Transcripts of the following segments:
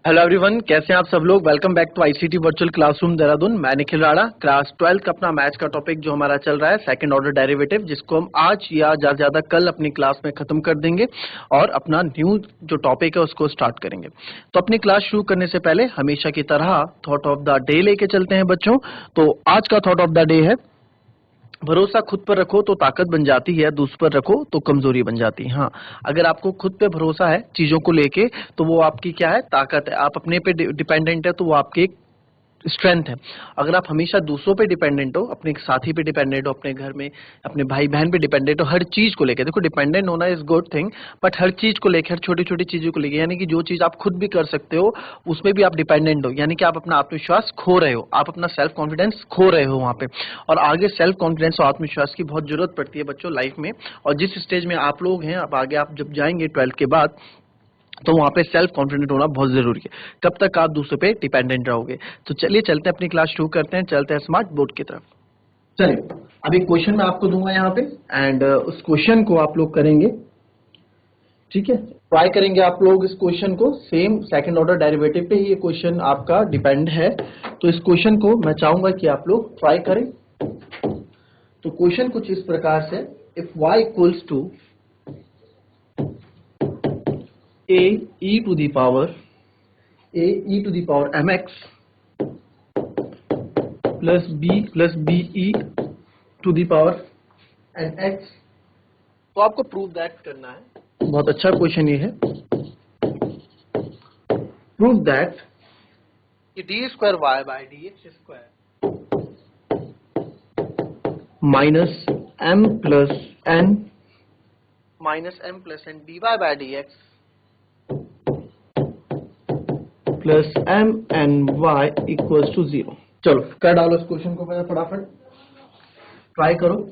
Hello everyone, कैसे हैं आप सब लोग। Welcome back to ICT virtual classroom Dehradun. मैं निखिल राणा। क्लास 12 का अपना मैथ्स का टॉपिक जो हमारा चल रहा है सेकंड ऑर्डर डेरिवेटिव, जिसको हम आज या ज्यादा ज्यादा कल अपनी क्लास में खत्म कर देंगे और अपना न्यू जो टॉपिक है उसको स्टार्ट करेंगे। तो अपनी क्लास शुरू करने से पहले हमेशा की तरह थॉट ऑफ द डे लेके चलते हैं बच्चों। तो आज का थॉट ऑफ द डे है, भरोसा खुद पर रखो तो ताकत बन जाती है, दूसरों पर रखो तो कमजोरी बन जाती है। हाँ, अगर आपको खुद पे भरोसा है चीजों को लेके तो वो आपकी क्या है, ताकत है। आप अपने पे डिपेंडेंट है तो वो आपकी एक स्ट्रेंथ है। अगर आप हमेशा दूसरों पे डिपेंडेंट हो, अपने साथी पे डिपेंडेंट हो, अपने घर में अपने भाई बहन पे डिपेंडेंट हो, हर चीज को लेकर, देखो डिपेंडेंट होना इज गुड थिंग, बट हर चीज को लेकर, हर छोटी छोटी चीजों को लेकर, यानी कि जो चीज आप खुद भी कर सकते हो उसमें भी आप डिपेंडेंट हो, यानी कि आप अपना आत्मविश्वास खो रहे हो, आप अपना सेल्फ कॉन्फिडेंस खो रहे हो वहां पे। और आगे सेल्फ कॉन्फिडेंस और आत्मविश्वास की बहुत जरूरत पड़ती है बच्चों लाइफ में। और जिस स्टेज में आप लोग हैं, अब आगे आप जब जाएंगे 12th के बाद, तो वहां पे सेल्फ कॉन्फिडेंट होना बहुत जरूरी है। कब तक आप दूसरों पे डिपेंडेंट रहोगे। तो चलिए चलते हैं, अपनी क्लास शुरू करते हैं, चलते हैं स्मार्ट बोर्ड की तरफ। चलिए, अब एक क्वेश्चन मैं आपको दूंगा यहाँ पे, एंड उस क्वेश्चन को आप लोग करेंगे। ठीक है, ट्राई करेंगे आप लोग इस क्वेश्चन को। सेम सेकंड ऑर्डर डेरिवेटिव पे ही ये क्वेश्चन आपका डिपेंड है, तो इस क्वेश्चन को मैं चाहूंगा कि आप लोग ट्राई करें। तो क्वेश्चन कुछ इस प्रकार से, if y equals to a e to the power mx plus b e to the power n x, तो आपको प्रूव दैट करना है। बहुत अच्छा क्वेश्चन ये है। प्रूव दैट कि d square y by d x square minus M plus n d y by d x plus M N y equals to 0। चलो कर डालो इस क्वेश्चन को, मैं फटाफट ट्राई करो।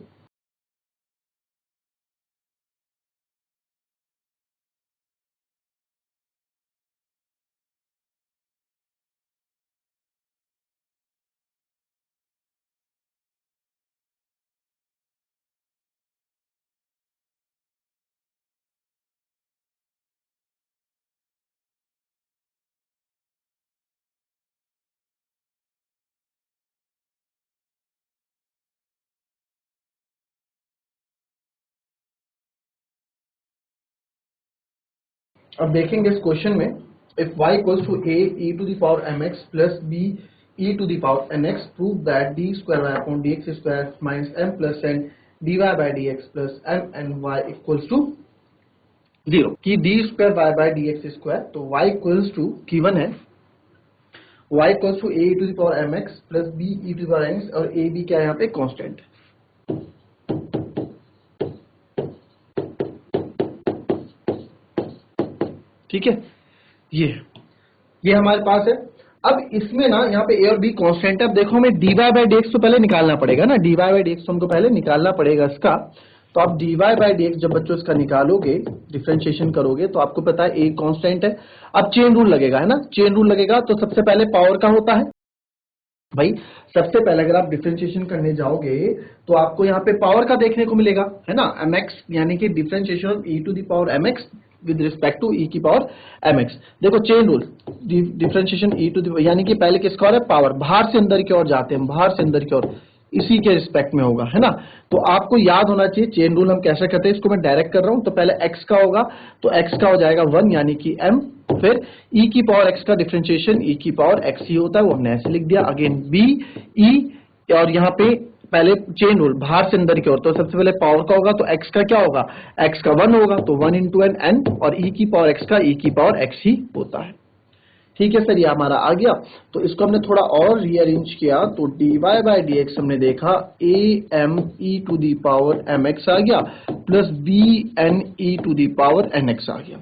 अब देखेंगे इस क्वेश्चन में, if y equals to a e to the power mx plus b e to the power nx, prove that d square y upon dx square minus m plus n dy by dx plus m n y equals to 0। कि d square y by dx square, तो y equals to given है, y equals to a e to the power mx plus b e to the power nx, और a b क्या है यहाँ पे, constant. ठीक है, ये हमारे पास है। अब इसमें ना यहाँ पे a और b कांस्टेंट है। अब देखो हमें dy बाई dx तो पहले निकालना पड़ेगा ना, dy बाई dx तो हमको पहले निकालना पड़ेगा इसका। तो आप dy बाई dx जब बच्चों इसका निकालोगे, डिफरेंशिएशन करोगे, तो आपको पता है a कांस्टेंट है। अब चेन रूल लगेगा, है ना, चेन रूल लगेगा। तो सबसे पहले पावर का होता है भाई, सबसे पहले अगर आप डिफरेंशिएशन करने जाओगे तो आपको यहाँ पे पावर का देखने को मिलेगा, है ना, mx, यानी कि differentiation of e to the power mx with respect to e की पावर mx। देखो chain rule, differentiation e to the, यानी कि पहले किसका और है, पावर, बाहर से अंदर की ओर जाते हैं, बाहर से अंदर की ओर, इसी के रिस्पेक्ट में होगा, है ना। तो आपको याद होना चाहिए चेन रूल हम कैसे करते हैं। इसको मैं डायरेक्ट कर रहा हूं, तो पहले x का होगा, तो x का हो जाएगा 1, यानी कि m, फिर e की पावर x का डिफरेंशिएशन e की पावर x ही होता है, वो हमने ऐसे लिख दिया। अगेन b e, और यहाँ पे पहले चेन रूल बाहर से अंदर की ओर, तो सबसे पहले पावर का होगा, तो x का क्या होगा, x का 1 होगा, तो 1 इंटू एन n, और e की पावर x का e की पावर x ही होता है। ठीक है सर, ये हमारा आ गया। तो इसको हमने थोड़ा और रीअरेंज किया, तो dy बाई dx हमने देखा a m e to the power mx आ गया, plus b n e to the power nx आ गया।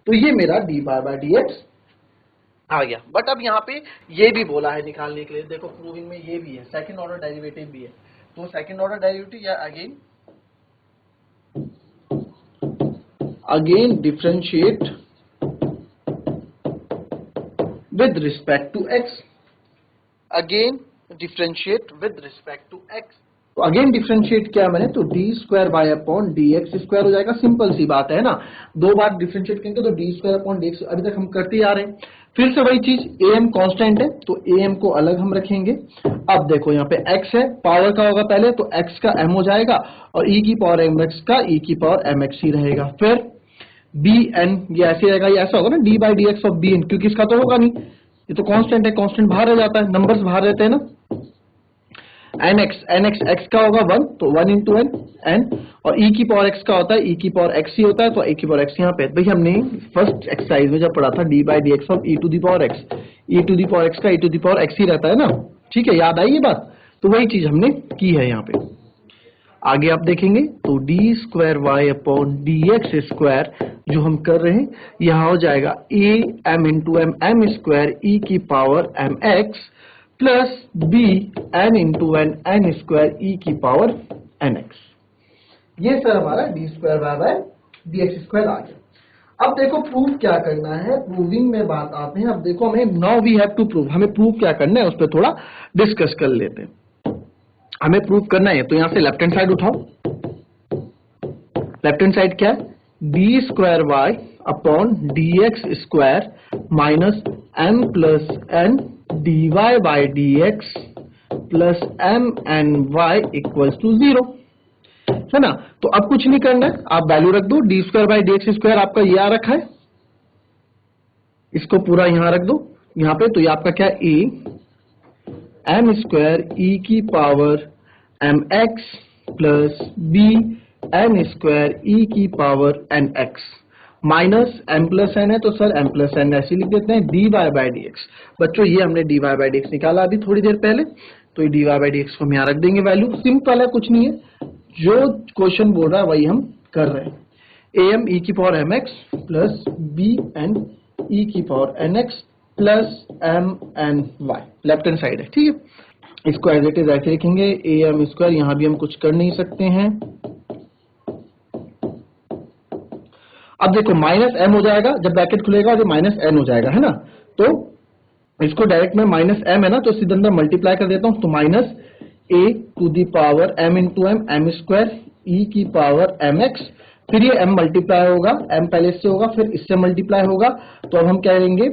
तो ये मेरा dy बाई dx आ गया। बट अब यहाँ पे ये भी बोला है निकालने के लिए, देखो प्रूविंग में ये भी है, सेकंड ऑर्डर डेरिवेटिव भी है। तो सेकंड ऑर्डर डेरिवेटिव या again differentiate with respect to x, again differentiate with respect to x। तो अगेन डिफरेंशिएट किया मैंने, तो D square Y upon D x square हो जाएगा। सिंपल सी बात है ना, दो बार डिफरेंशिएट करेंगे तो D square upon D x, अभी तक हम करते आ रहे हैं। फिर से वही चीज, ए एम कॉन्स्टेंट है तो ए एम को अलग हम रखेंगे। अब देखो यहाँ पे एक्स है, पावर का होगा पहले, तो एक्स का एम हो जाएगा और ई की पावर एम एक्स का ई की पावर एम एक्स ही रहेगा। फिर बी एन, ये ऐसे रहेगा, ये ऐसा होगा ना, d by d x of b n, क्योंकि इसका तो होगा नहीं, ये तो कांस्टेंट है, कांस्टेंट बाहर रह जाता है, नंबर्स बाहर रहते हैं ना। एन एक्स एक्स का होगा 1, तो 1 इंटू एन एन, और ई की पावर एक्स का होता है ई की पावर एक्स ही होता है, तो ई की पावर एक्स यहाँ पे भाई हमने फर्स्ट एक्सरसाइज में जब पढ़ा था d by d x of e to the power x, e to the power x का e to the power x ही रहता है ना, ठीक है, याद आई ये बात। तो वही चीज हमने की है यहाँ पे। आगे आप देखेंगे तो D square Y upon D x square जो हम कर रहे हैं, यहां हो जाएगा A M into M M square E की power M X plus B N into N N square E की पावर एन एक्स। ये सर हमारा D square Y by D x square आ गया। अब देखो प्रूव क्या करना है, प्रूविंग में बात आते हैं। अब देखो हमें now we have to prove, हमें प्रूव क्या करना है उस पर थोड़ा डिस्कस कर लेते हैं। हमें प्रूव करना है, तो यहां से लेफ्ट हैंड साइड उठाओ। लेफ्ट हैंड साइड क्या है, d square Y upon D x square minus M plus n d y by d x plus M N y equals to 0, है ना। तो अब कुछ नहीं करना है, आप वैल्यू रख दो, D square by d x square आपका ये आ रखा है, इसको पूरा यहां रख दो यहां पे, तो ये आपका क्या है, ए एम स्क्वायर ई की power M X plus B N square E की power N X minus M plus N है, तो सर एम प्लस एन ऐसे लिख देते हैं, d y by d x. बच्चों ये हमने d y by d x निकाला अभी थोड़ी देर पहले, तो ये d y by d x को हम यहाँ रख देंगे वैल्यू। सिंपल है, कुछ नहीं है, जो क्वेश्चन बोल रहा है वही हम कर रहे हैं। ए एम ई की power M X plus B N ई की power N X plus M N Y, left hand side है, ठीक है। इसको एज इट इज ऐसे लिखेंगे, ए एम स्क्वायर, यहां भी हम कुछ कर नहीं सकते हैं। अब देखो माइनस एम हो जाएगा, जब ब्रैकेट खुलेगा तो माइनस एन हो जाएगा, है ना। तो इसको डायरेक्ट में माइनस एम है ना, तो सीधे अंदर मल्टीप्लाई कर देता हूं, तो minus A to the power M into M M square E की पावर एम एक्स, फिर ये m मल्टीप्लाई होगा, m पहले से होगा फिर इससे मल्टीप्लाई होगा, तो अब हम क्या करेंगे,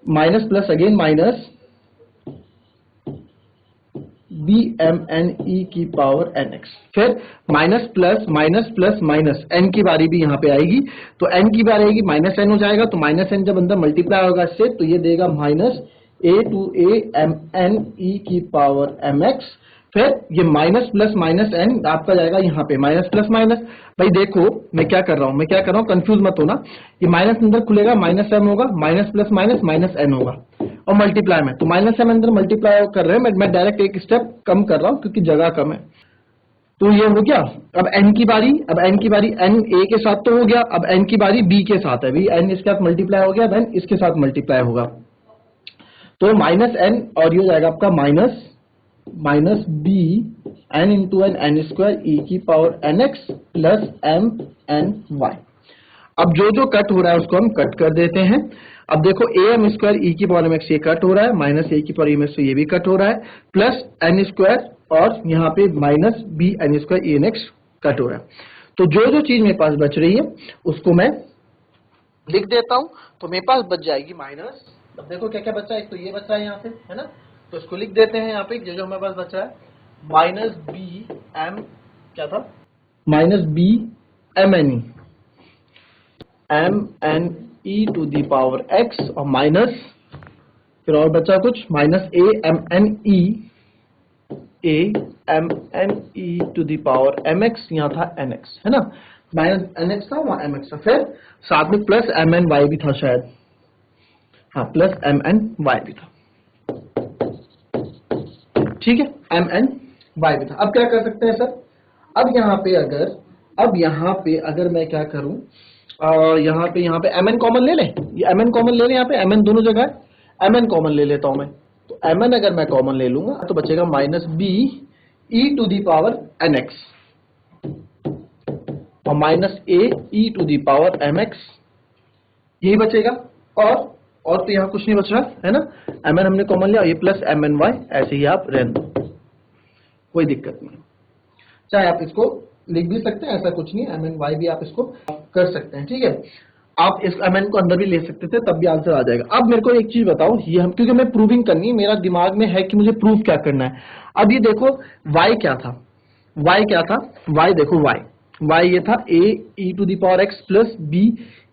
minus plus again minus b m n ई की पावर एन एक्स, फिर minus plus minus plus minus, n की बारी भी यहाँ पे आएगी, तो एन की बारी आएगी माइनस एन हो जाएगा, तो माइनस एन जब अंदर मल्टीप्लाई होगा इससे, तो ये देगा minus A two a m n ई की पावर एम एक्स, फिर ये माइनस प्लस माइनस एन आपका जाएगा यहाँ पे माइनस प्लस माइनस। भाई देखो मैं क्या कर रहा हूँ, कंफ्यूज मत होना, ये माइनस अंदर खुलेगा माइनस एम होगा, minus plus minus minus n होगा, और मल्टीप्लाई में तो माइनस एम अंदर मल्टीप्लाई कर रहे हैं, मैं डायरेक्ट एक स्टेप कम कर रहा हूँ क्योंकि जगह कम है। तो ये हो गया, अब एन की बारी, एन ए के साथ तो हो गया, अब एन की बारी बी के साथ है, भी एन इसके साथ मल्टीप्लाई हो गया, देन इसके साथ मल्टीप्लाई होगा, तो माइनस एन और ये हो जाएगा आपका minus B N into N N square E की power N X plus M N Y. अब जो जो कट हो रहा है उसको हम कट कर देते हैं। अब देखो ए एम स्क्वायर ई की पावर एम एक्स ये कट हो रहा है, माइनस ए की पावर एम एक्स ये भी कट हो रहा है, प्लस एन स्क्वायर और यहाँ पे minus B N square e n x cut हो रहा है। तो जो जो चीज मेरे पास बच रही है उसको मैं लिख देता हूं, तो मेरे पास बच जाएगी माइनस, अब देखो क्या क्या बचा है, एक तो ये बच रहा है यहाँ पे, है ना, तो इसको लिख देते हैं यहाँ पे, जो जो हमारे पास बच रहा है माइनस बी एम, क्या था, minus b m n e to the power x, और माइनस फिर और बचा कुछ minus a m n e to the power M x, यहाँ था एन एक्स, है ना, माइनस एन एक्स था वहां एम एक्स था, फिर साथ में प्लस एम एन वाई भी था शायद, हाँ प्लस एम एन वाई भी था, ठीक है, एम एन वाई भी था। अब क्या कर सकते हैं सर, अब यहाँ पे अगर मैं क्या करूं, यहाँ पे एम एन कॉमन ले लें, ये एम एन कॉमन ले लें, यहाँ पे एम एन दोनों जगह है, एम एन कॉमन ले लेता हूं मैं, तो एम एन अगर मैं कॉमन ले लूंगा तो बचेगा minus B E to the power N X और minus A E to the power M X, यही बचेगा, और तो यहाँ कुछ नहीं बच रहा है ना, एम एन हमने कॉमन लिया, ये प्लस एम एन वाई, ऐसे ही आप रहने दो, कोई दिक्कत नहीं। चाहे आप इसको लिख भी सकते हैं, ऐसा कुछ नहीं, mn y भी आप इसको कर सकते हैं, ठीक है। आप इस mn को अंदर भी ले सकते थे, तब भी आंसर आ जाएगा। अब मेरे को एक चीज बताओ, ये हम क्योंकि मैं प्रूविंग करनी है, मेरा दिमाग में है कि मुझे प्रूव क्या करना है। अब ये देखो y क्या था, y क्या था, y देखो y ये था a e to the power x plus b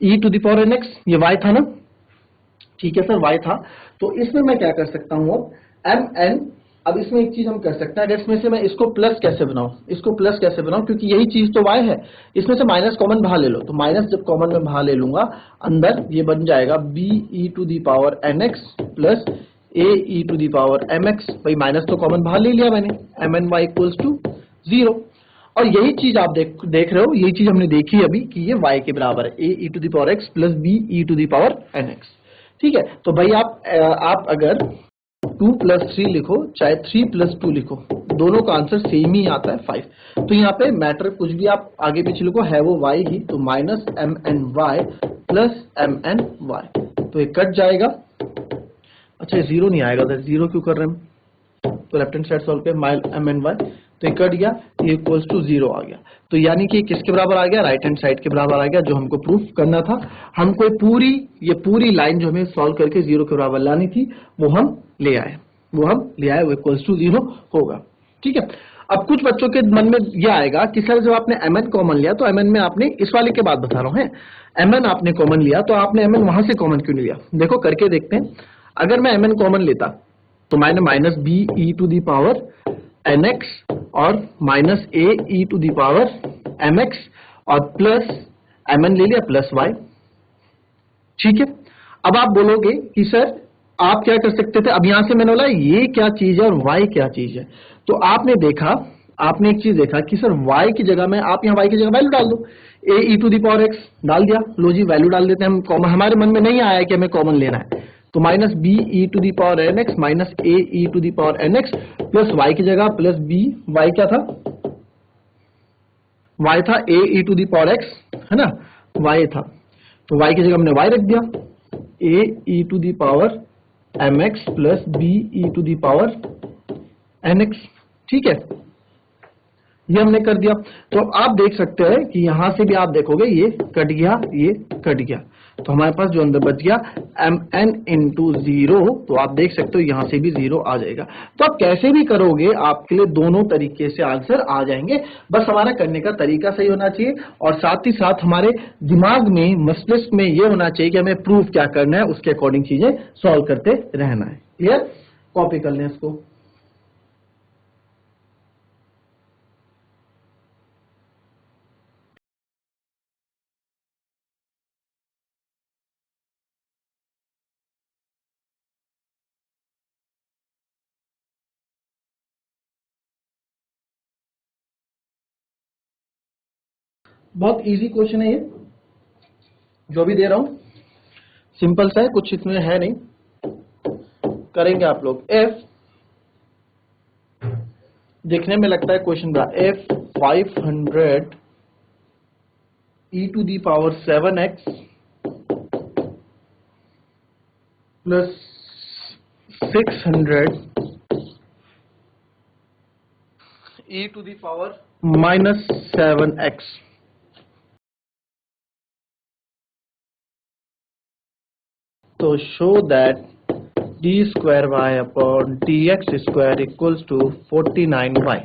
e to the power nx, ये y था ना, ठीक है सर y था। तो इसमें मैं क्या कर सकता हूं, अब mn, अब इसमें एक चीज हम कर सकते हैं, अगर इसमें से मैं इसको प्लस कैसे बनाऊं, इसको प्लस कैसे बनाऊं, क्योंकि यही चीज तो y है, इसमें से माइनस कॉमन बाहर ले लो, तो माइनस जब कॉमन में बाहर ले लूंगा, अंदर ये बन जाएगा b e to the power nx plus a e to the power mx, भाई माइनस तो कॉमन बाहर ले लिया मैंने, mn y इक्वल्स टू 0। और यही चीज आप देख रहे हो, यही चीज हमने देखी अभी कि ये y के बराबर है, a e to the power x plus b e to the power nx, ठीक है। तो भाई आप अगर 2 प्लस 3 लिखो, चाहे 3 प्लस 2 लिखो, दोनों का आंसर सेम ही आता है 5। तो यहाँ पे मैटर कुछ भी आप आगे पीछे लिखो, है वो y ही, तो माइनस mny प्लस mny, तो ये कट जाएगा। अच्छा ये जीरो नहीं आएगा, जीरो क्यों कर रहे हैं हम, तो लेफ्ट हैंड साइड सॉल्व पे mny, तो ये कट गया, ये इक्वल्स टू 0 आ गया। तो यानी कि किसके बराबर आ गया, राइट हैंड साइड के बराबर आ गया, जो हमको प्रूफ करना था। हमको ये पूरी लाइन जो हमें सॉल्व करके 0 के बराबर लानी थी, वो हम ले आए, वो इक्वल्स टू 0 होगा, ठीक है। अब कुछ बच्चों के मन में यह आएगा कि सर जब आपने mn कॉमन लिया, तो mn में आपने इस वाले के बाद बता रहा हूं, mn आपने कॉमन लिया, तो आपने mn वहां से कॉमन क्यों नहीं लिया। देखो करके देखते हैं, अगर मैं mn कॉमन लेता तो मैंने minus b e to the power nx और minus a e to the power mx और प्लस mn ले लिया प्लस y, ठीक है। अब आप बोलोगे कि सर आप क्या कर सकते थे, अब यहां से मैंने बोला ये क्या चीज है और y क्या चीज है, तो आपने एक चीज देखा कि सर y की जगह में आप यहाँ y की जगह वैल्यू डाल दो, a e to the power x डाल दिया, लो जी वैल्यू डाल देते हैं हम, कॉमन हमारे मन में नहीं आया कि हमें कॉमन लेना है, तो minus b e to the power nx minus a e to the power nx plus y की जगह प्लस b, y क्या था, y था a e to the power x, है ना, y था, तो y की जगह हमने y रख दिया, a e to the power mx plus b e to the power nx, ठीक है, ये हमने कर दिया। तो आप देख सकते हैं कि यहां से भी आप देखोगे ये कट गया, ये कट गया, तो हमारे पास जो अंदर बच गया mn इंटू 0, तो आप देख सकते हो यहां से भी 0 आ जाएगा। तो आप कैसे भी करोगे आपके लिए दोनों तरीके से आंसर आ जाएंगे, बस हमारा करने का तरीका सही होना चाहिए, और साथ ही साथ हमारे दिमाग में, मस्तिष्क में ये होना चाहिए कि हमें प्रूफ क्या करना है, उसके अकॉर्डिंग चीजें सॉल्व करते रहना है। क्लियर, कॉपी कर लें इसको। बहुत इजी क्वेश्चन है ये, जो भी दे रहा हूं, सिंपल सा है, कुछ इसमें है नहीं, करेंगे आप लोग। एफ देखने में लगता है क्वेश्चन का, if 500 e to the power 7x plus 600 e to the power minus 7x, तो show that d square y upon dx square equals to 49y।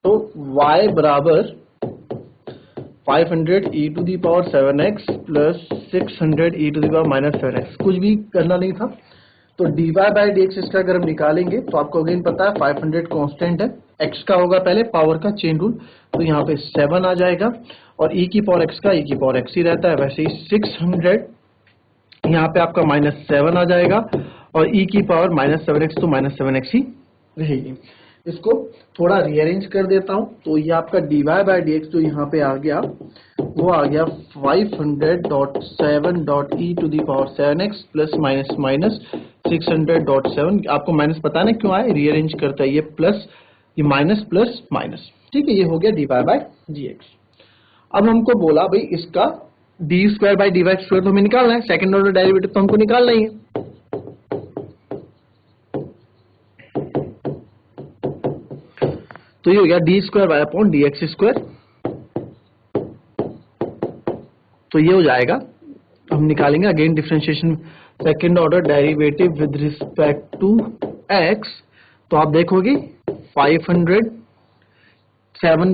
तो y बराबर 500 e to the power 7x plus 600 e to the power minus 7x, कुछ भी करना नहीं था। तो dy by d x इसका अगर हम निकालेंगे तो आपको अगेन पता है 500 कांस्टेंट है, x का होगा पहले पावर का चेन रूल, तो यहाँ पे 7 आ जाएगा, और e की पावर x का e की पावर x ही रहता है, वैसे ही 600 यहाँ पे आपका माइनस 7 आ जाएगा, और e की पावर माइनस 7x तो माइनस 7x ही रहेगी। इसको थोड़ा रीअरेंज कर देता हूं, तो ये आपका dy बाई डी एक्स जो यहाँ पे आ गया वो आ गया 500.7.e⁻7x प्लस माइनस माइनस 600.7। आपको माइनस पता नहीं क्यों आए, रीअरेंज करता है, ये प्लस ये माइनस प्लस माइनस, ठीक है। ये हो गया dy बाई डी एक्स। अब हमको बोला भाई इसका d square by d y square तो हमें निकालना है, सेकंड ऑर्डर डेरिवेटिव तो हमको निकालना ही है। तो ये हो गया d square by upon D x square. तो ये हो जाएगा, हम निकालेंगे again differentiation second order derivative with respect to x. तो आप देखोगे 500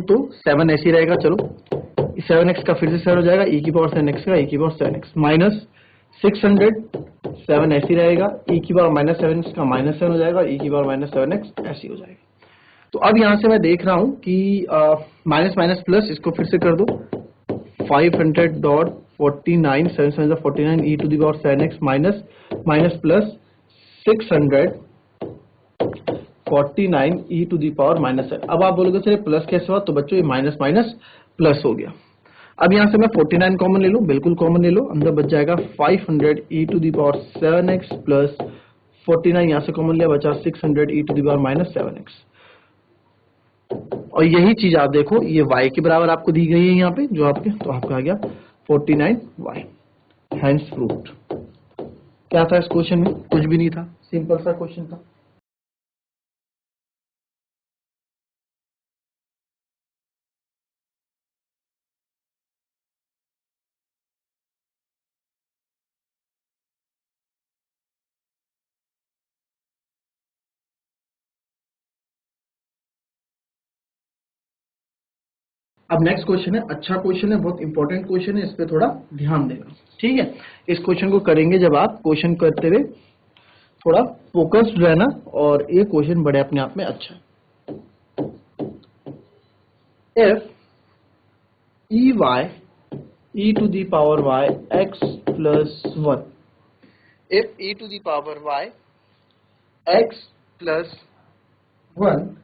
तो 7 ऐसे ही रहेगा, चलो 7x का फिर से 7 हो जाएगा, e की पावर 7x का e की पावर 7x माइनस 600 7 ऐसे ही रहेगा, e की पावर माइनस 7x का माइनस 7 हो जाएगा, e की पावर माइनस 7x ऐसे हो जाएगा। तो अब यहां से मैं देख रहा हूं कि माइनस माइनस प्लस, इसको फिर से कर दो 500.49 7 7 49 e to the power 7x minus minus plus 649 e to the power minus 7। अब आप बोलोगे चलिए प्लस कैसे हुआ, तो बच्चों ये माइनस माइनस प्लस हो गया। अब यहां से मैं 49 कॉमन ले लूं, बिल्कुल कॉमन ले लो, अंदर बच जाएगा 500 e to the power 7x plus 49 यहां से कॉमन लिया, बचा 600 e to the power minus 7x। और यही चीज आप देखो ये y के बराबर आपको दी गई है यहाँ पे जो आपके, तो आपका आ गया 49y। Hence proved. क्या था इस क्वेश्चन में, कुछ भी नहीं था, सिंपल सा क्वेश्चन था। अब नेक्स्ट क्वेश्चन है, अच्छा क्वेश्चन है, बहुत इंपॉर्टेंट क्वेश्चन है, इस पे थोड़ा ध्यान देना, ठीक है। इस क्वेश्चन को करेंगे जब आप क्वेश्चन करते हुए थोड़ा फोकस्ड रहना, और ये क्वेश्चन बड़े अपने आप में अच्छा है। If e y e to the power y x plus 1, if e to the power y x plus 1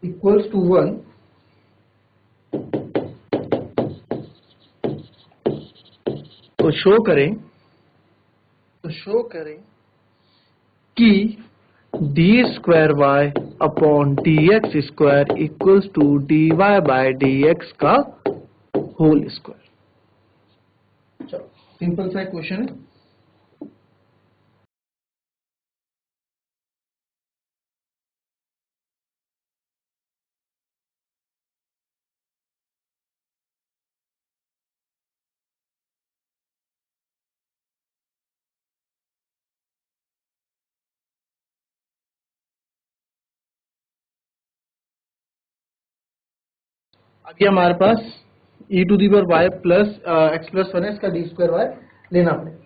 equals to 1, तो शो करें कि d square Y upon D x square equals to d y by D x का whole square. चलो simple सा question है। अभी हमारे पास e to the power y plus x plus 1 इसका डी स्क्वायर वाई लेना पड़ेगा।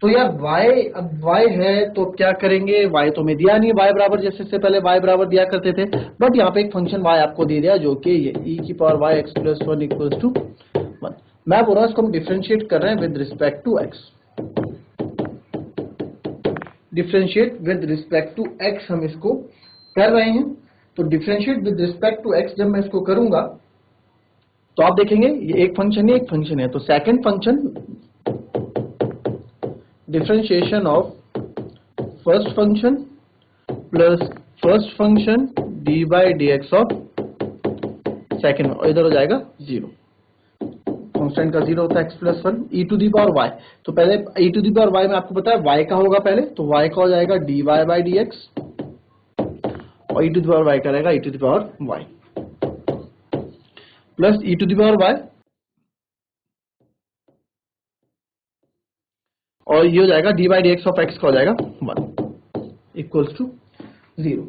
तो यार y, अब y है तो क्या करेंगे, y तो हमें दिया नहीं, y बराबर जैसे से पहले y बराबर दिया करते थे, बट यहाँ पे एक फंक्शन y आपको दे दिया जो कि ये e की power y x plus 1 equals to 1। मैं बोल रहा हूँ इसको हम डिफरेंशिएट कर रहे हैं with respect to x, differentiate with respect to x हम इसको कर रहे हैं। तो differentiate with respect to x जब मैं इसको करूंगा तो आप देखेंगे ये एक फंक्शन है, एक फंक्शन है, तो second function differentiation of first function plus first function D by d x of second, और इधर हो जाएगा 0, कांस्टेंट का 0 होता है x plus 1 e to the power y। तो पहले e to the power y में आपको पता है y का होगा पहले, तो y का हो जाएगा dy बाई डी एक्स, और e to the power y का रहेगा e to the power y plus e to the power y, और ये हो जाएगा d by d x of x का हो जाएगा 1 इक्वल्स टू 0।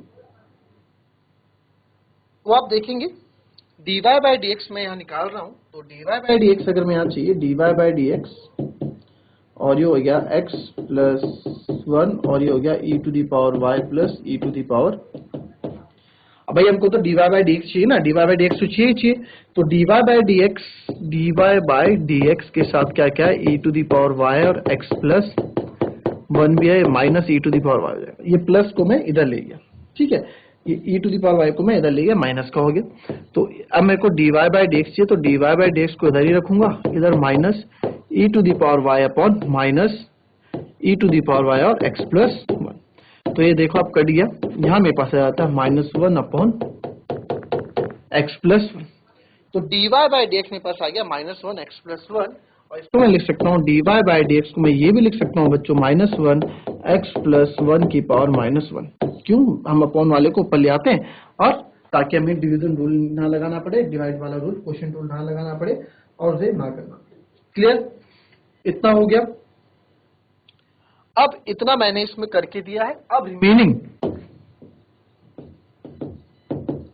तो आप देखेंगे dy बाई डी एक्स मैं यहाँ निकाल रहा हूं, तो dy बाई डी एक्स अगर मैं यहाँ चाहिए dy बाई डी एक्स, और ये हो गया x प्लस 1, और ये हो गया e to the power y plus e to the power. अब भाई हमको तो dy बाई डी एक्स चाहिए ना, dy बाई डी एक्स तो चाहिए, तो dy बाई डी एक्स के साथ क्या क्या है, e to the power y और x प्लस 1 भी है, minus e to the power y हो जाएगा। ये प्लस को मैं इधर ले गया, ठीक है। ये e to the power y को मैं इधर ले गया, माइनस का हो गया। तो अब मेरे को dy बाई डी एक्स चाहिए, तो dy बाई डी एक्स को इधर ही रखूंगा, इधर minus e to the power y upon minus e to the power y और x प्लस 1। तो ये देखो आप कट गया, यहाँ मेरे पास आ जाता है -1 अपॉन x प्लस 1। तो dy बाई डी एक्स मेरे पास आ गया -1 x प्लस 1, और इसको मैं लिख सकता हूँ dy बाई डी एक्स को मैं ये भी लिख सकता हूँ बच्चों -1 x प्लस 1 की पावर -1। क्यों? हम अपॉन वाले को ऊपर ले आते हैं, और ताकि हमें डिवीजन रूल ना लगाना पड़े, डिवाइड वाला रूल, क्वोशिएंट रूल ना लगाना पड़े और उसे ना करना पड़े। क्लियर? इतना हो गया। अब इतना मैंने इसमें करके दिया है। अब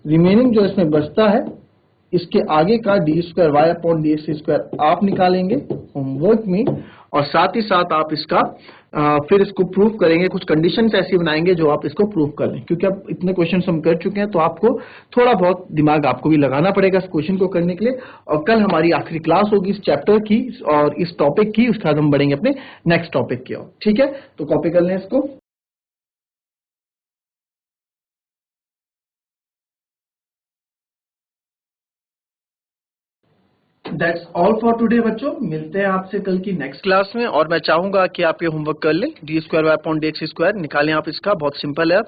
रिमेनिंग जो इसमें बचता है, इसके आगे का d square Y upon D x square आप निकालेंगे होमवर्क में, और साथ ही साथ आप इसका फिर इसको प्रूव करेंगे, कुछ कंडीशंस ऐसी बनाएंगे जो आप इसको प्रूव कर लें, क्योंकि अब इतने क्वेश्चन हम कर चुके हैं, तो आपको थोड़ा बहुत दिमाग आपको भी लगाना पड़ेगा इस क्वेश्चन को करने के लिए। और कल हमारी आखिरी क्लास होगी इस चैप्टर की और इस टॉपिक की, उसके बाद हम बढ़ेंगे अपने नेक्स्ट टॉपिक की ओर। ठीक है, तो कॉपी कर लें इसको। दैट्स ऑल फॉर टुडे बच्चों, मिलते हैं आपसे कल की नेक्स्ट क्लास में। और मैं चाहूंगा कि आप ये होमवर्क कर लें, d square Y upon D x square निकालें आप इसका, बहुत सिंपल है।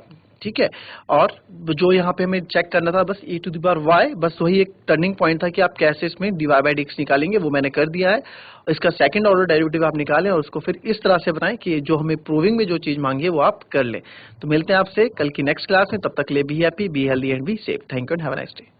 ठीक है, और जो यहाँ पे हमें चेक करना था बस e to the power y, बस वही एक टर्निंग पॉइंट था कि आप कैसे इसमें dy बाई डी एक्स निकालेंगे, वो मैंने कर दिया है। इसका सेकंड ऑर्डर डेरिवेटिव आप निकालें और उसको फिर इस तरह से बनाएं कि जो हमें प्रूविंग में जो चीज मांगी है वो आप कर लें। तो मिलते हैं आपसे कल की नेक्स्ट क्लास में, तब तक के लिए be happy, be healthy and be safe. Thank you and have a nice day.